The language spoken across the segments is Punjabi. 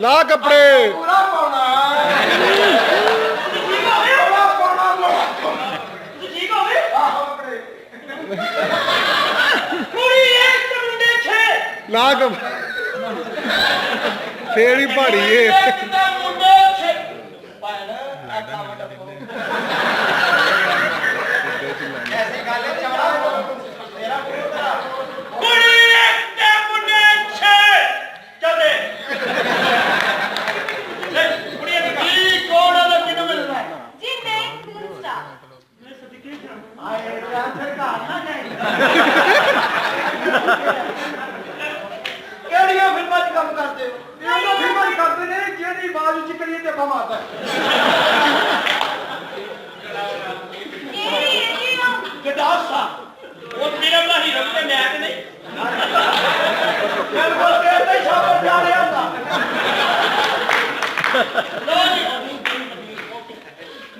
ला कपड़े ला कपड़े फिर ही भारी है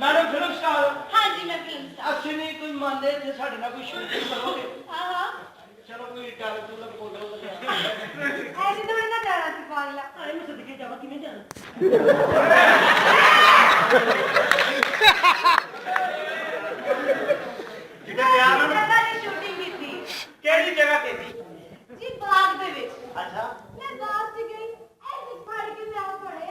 मैडम फिल्म स्टार हाँ जी मैं फिल्म स्टार अच्छी नहीं कोई मान ले थे साढ़े ना कोई शूटिंग करोगे हाँ हाँ चलो कोई डायरेक्ट तुला फोटो लगा ऐसे तो मैं ना जाना थी पागला अरे मैं सदके जावा कि मैं जाना जिधर प्यार में जगह की शूटिंग की थी केड़ी जगह पे थी जी बाग दे विच अच्छा मैं बाग से गई ऐसे पढ़ के मैं आ पड़े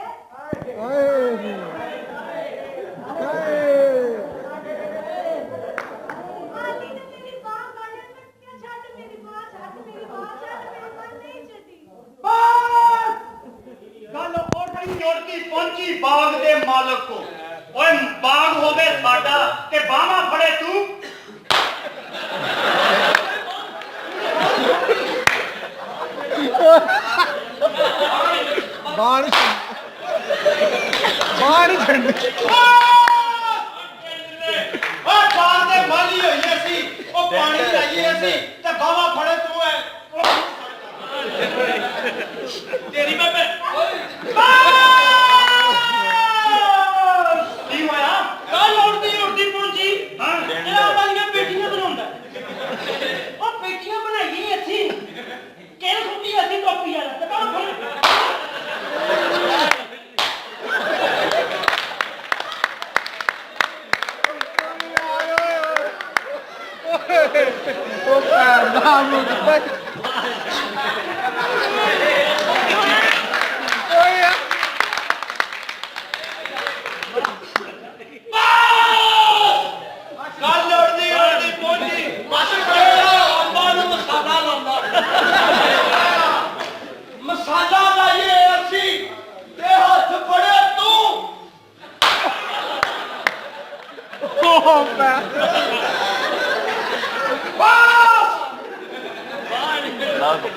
पहुंची बाग दे मालक को ओए बाग होवे साडा ते बावा फड़े तू बाहर छंड ओ बाग दे माली होई सी ओ पानी लाईए सी ते बावा फड़े तू है तेरी मैं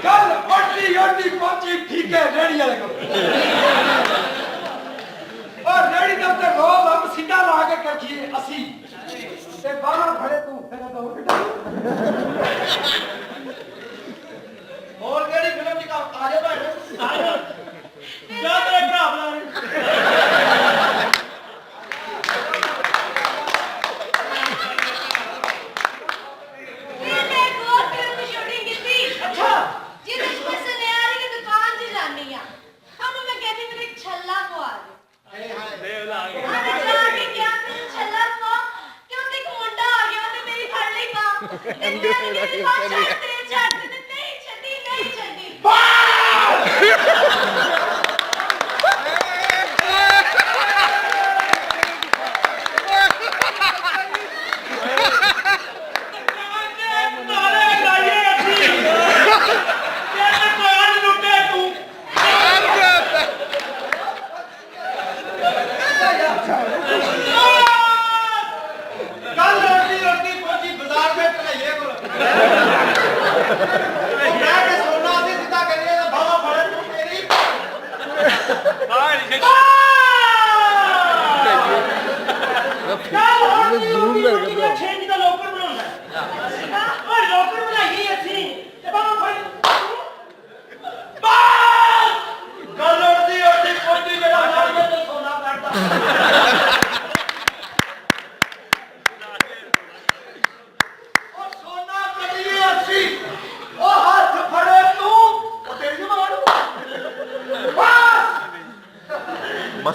कल पट्टी योटी पहुंची ठीक है रेडी वाले को और रेडी तब तक रोज हम सीधा ला के रखिए 80 ते 12 खड़े तू फिर दौड़ के और केड़ी फिल्म दी का आ जा भैन आ जा क्या तेरे भरा बुला रहे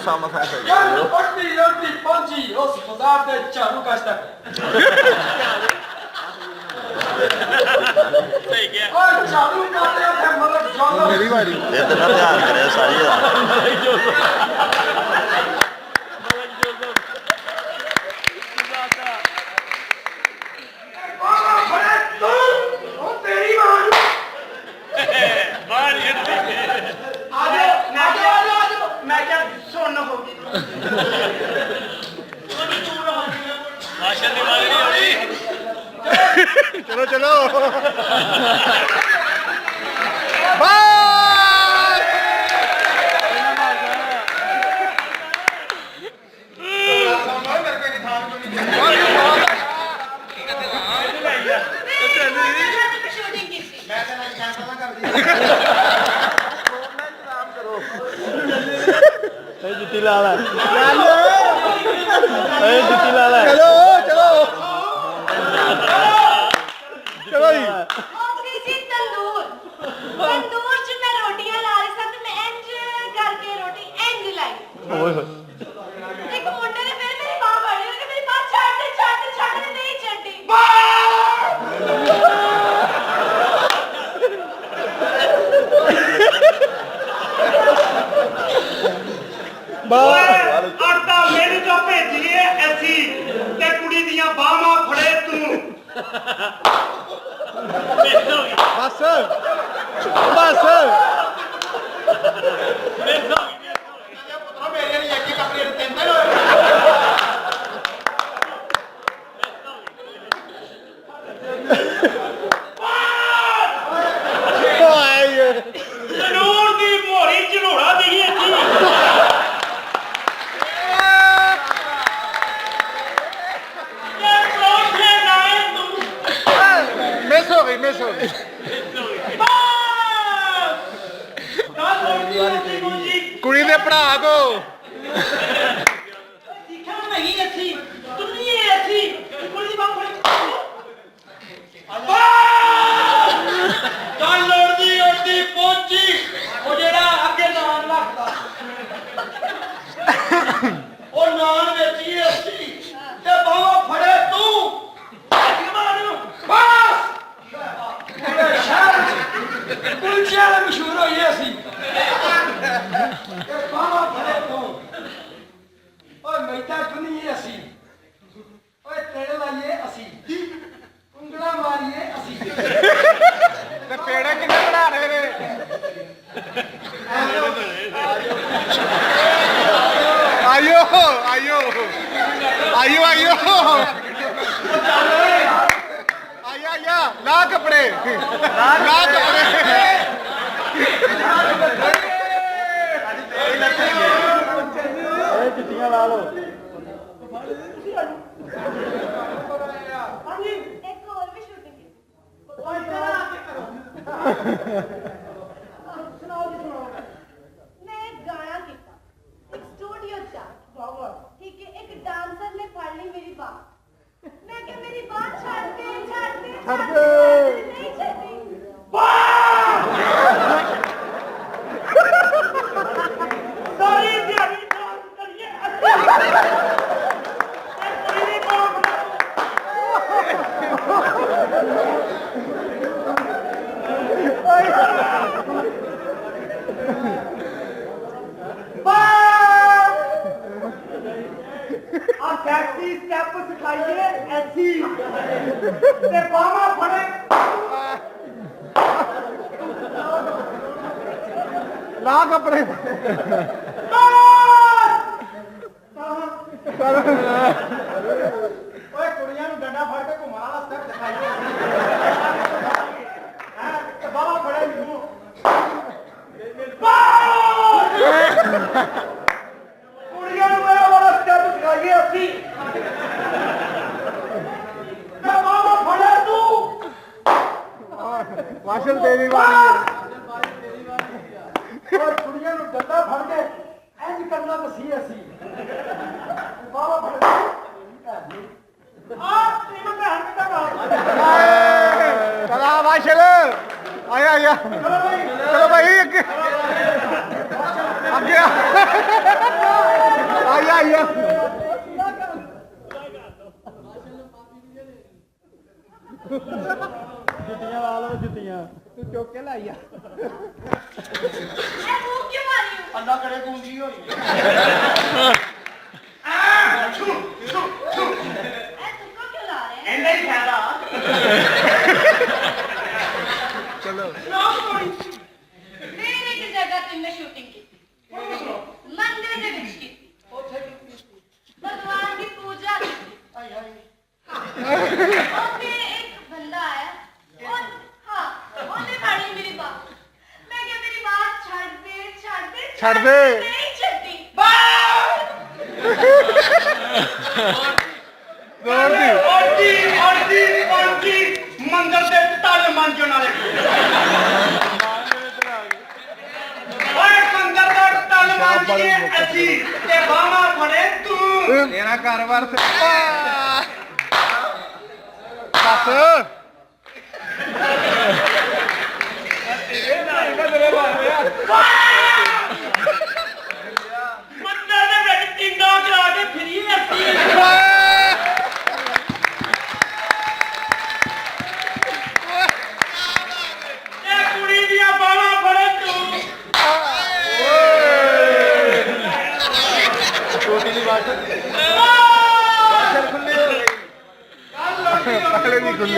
sama saya. Roti pagi, os posate चालू काश्ता. सही है. और चालू करते हैं मतलब जानो. ਮੇਰੀ ਵਾਰੀ ये तो ना ध्यान करे सारी दा. ਮੈਂ ਕਿਹਾ ਸੁਣ ਹੋ ਗਈ ਚਲੋ ਚਲੋ ਬਾਸ जुटी लाला जुटी लाला ਚਲੋ ਚਲੋ ਚਲੋ ਜੀ ਆਉਂਦੀ ਸੀ ਤੰਦੂਰ ਤੰਦੂਰ 'ਚ ਮੈਂ ਰੋਟੀਆਂ ਲਾ ਰਹੀ ਸਾਂ ਤੇ ਮੈਂ ਇੰਜ ਕਰਕੇ ਰੋਟੀ ਇੰਜ ਲਾਈ ओए होए ਇੱਕ ਮੁੰਡੇ ਨੇ ਫਿਰ ਮੇਰੀ ਬਾਂਹ ਫੜੀ ਉਹਨੇ ਮੇਰੀ ਬਾਂਹ ਛੱਡ ਦੇ ਨਹੀਂ ਛੱਡੀ ਓਏ ਆਟਾ ਮੇਰੇ ਚੋਂ ਭੇਜੀਏ ਅਸੀਂ ਤੇ ਕੁੜੀ ਦੀਆਂ ਬਾਹਾਂ ਫੜੇ ਤੂੰ ਬਸ ਬਸ ਓਏ ਜ਼ਰੂਰ ਦੀ ਮੋਹਰੀ ਝੜੋੜਾ ਦੇਈਏ ਸੀ ਮਿਸ ਹੋ ਗਈ ਕੁੜੀ ਦੇ ਭਰਾ ਕੋ उड़ती पहुंची वो जेड़ा अगे नान लगता वो नान बेची अस्सी ते बावा फड़े तू बस कुलचे वाला मशहूर हो ये सी ते बावा फड़े तू ओए मैता दुनी ये सी ओए तेरे लाइए असी उंगला मारिए असी ਤੇ ਪੇੜੇ ਕਿੰਨੇ ਬਣਾ ਰਹੇ ਨੇ ਆਇਓ ਆਇਓ ਆਇਓ ਆਇਓ ਆਇਆ ਆਇਆ ਲਾ ਕੱਪੜੇ ਲਾ ਕੱਪੜੇ जुटियां ला लो ਇੱਕ ਹੋਰ ਵੀ ਸ਼ੂਟਿੰਗ ਕੀਤੀ ਮੈਂ ਗਾਣਾ ਕੀਤਾ ਇੱਕ ਸਟੂਡੀਓ ਚ ਠੀਕ ਹੈ ਇੱਕ ਡਾਂਸਰ ਨੇ ਫੜ ਲਈ ਮੇਰੀ ਬਾਂਹ ਮੈਂ ਕਿਹਾ ਮੇਰੀ ਬਾਂਹ ਛੱਡ ਦੇ ਨਹੀਂ ਛੱਡੀ ਸਾਰੀ ਦਿਹਾੜੀ ਡਾਂਸ ਕਰੀਏ ਅਸੀਂ ਕੁੜੀ ਦੀ ਬਾਂਹ ਆ ਸੈਕਸੀ ਸਟੈਪ ਸਿਖਾਈਏ ਐਸੀ ਤੇ ਬਾਹਾਂ ਫੜੇ ਲਾ ਕੱਪੜੇ ਓਏ ਕੁੜੀਆਂ ਨੂੰ ਡੰਡਾ ਫੜ ਕੇ ਘੁਮਾਉਣ ਵਾਲਾ ਸਟੈਪ ਦਿਖਾਈਏ ਹਾਂ ਤੇ ਬਾਹਾਂ ਫੜੇ ਮੈਨੂੰ ਕੁੜੀਆਂ ਨੂੰ ਮੇਰਾ ਵਾਲਾ ਸਟੈਪ ਸਿਖਾਈਏ ਅਸੀਂ ਤੇ ਬਾਹਾਂ ਫੜੇ ਤੂੰ ਵਾਸ਼ਲ ਤੇਰੀ ਵਾਰੀ और कुड़ियां नु डंडा फड़ के इंज करना दसी असी बाबा फड़ ਆ ਤੈਨੂੰ ਭੈਣ ਕਿੱਦਾਂ ਮਾਰ ਚਲਾ ਵਾਸ਼ਲ ਆਇਆ ਆਇਆ ਚਲੋ ਭਾਈ ਅੱਗੇ ਅੱਗੇ ਆਇਆ ਆਇਆ ਜੁੱਤੀਆਂ ਲਾ ਲਓ ਜੁੱਤੀਆਂ ਤੂੰ ਚੁੱਕ ਕੇ ਲਾਇਆ ਇਹ ਮੂੰਹ ਕਿਉਂ ਮਾਰੀ ਹੋ? ਅੱਲਾ ਕਰੇ ਗੂੰਗੀ ਹੋਈ ਛੂ ਛੂ ਛੂ ਇਹ ਤੁੱਕਾ ਕਿਉਂ ਲਾ ਰਹੇ ਹੈ? ਇੰਨਾ ਹੀ ਫਾਇਦਾ ਚਲੋ ਫਿਰ ਇੱਕ ਜਗ੍ਹਾ ਤੇ ਮੈਂ ਸ਼ੂਟਿੰਗ ਕੀਤੀ ਮੰਦਿਰ ਦੇ ਵਿੱਚ ਕੀਤੀ ਭਗਵਾਨ ਦੀ ਪੂਜਾ ਕੀਤੀ ਉੱਥੇ ਇੱਕ ਬੰਦਾ ਆਇਆ ਉਹਨੇ ਫੜੀ ਮੇਰੀ ਬਾਹ ਮੈਂ ਕਿਹਾ ਮੇਰੀ ਬਾਹ ਛੱਡ ਦੇ ਛੱਡ ਦੇ। ਨਹੀਂ ਛੱਡੀ ਜ਼ੋਰ ਦੀ ਔਰਤੀ ਮੰਦਰ ਦੇ ਤਲ ਮੰਜਣ ਵਾਲੇ ਓਏ ਮੰਦਰ ਦਾ ਤਲ ਮੰਜੀਏ ਅਸੀਂ ਤੇ ਬਾਹਾਂ ਫੜੇ ਤੂੰ ਤੇਰਾ ਕਾਰੋਬਾਰ ਬਸ ਮੰਦਰ ਦੇ ਵਿੱਚ ਟਿੰਗਾ ਕਰਾ ਕੇ ਫਿਰੀਏ ਅਸੀਂ ਇਹ ਕੁੜੀ ਦੀਆਂ ਬਾਹਾਂ ਫੜੇ ਤੂੰ ਛੋਟੀ ਦੀ ਬਾਤ ਕੱਲ ਲੋਕੀ ਪਹਿਲੇ ਦੀ ਖੁੱਲੀ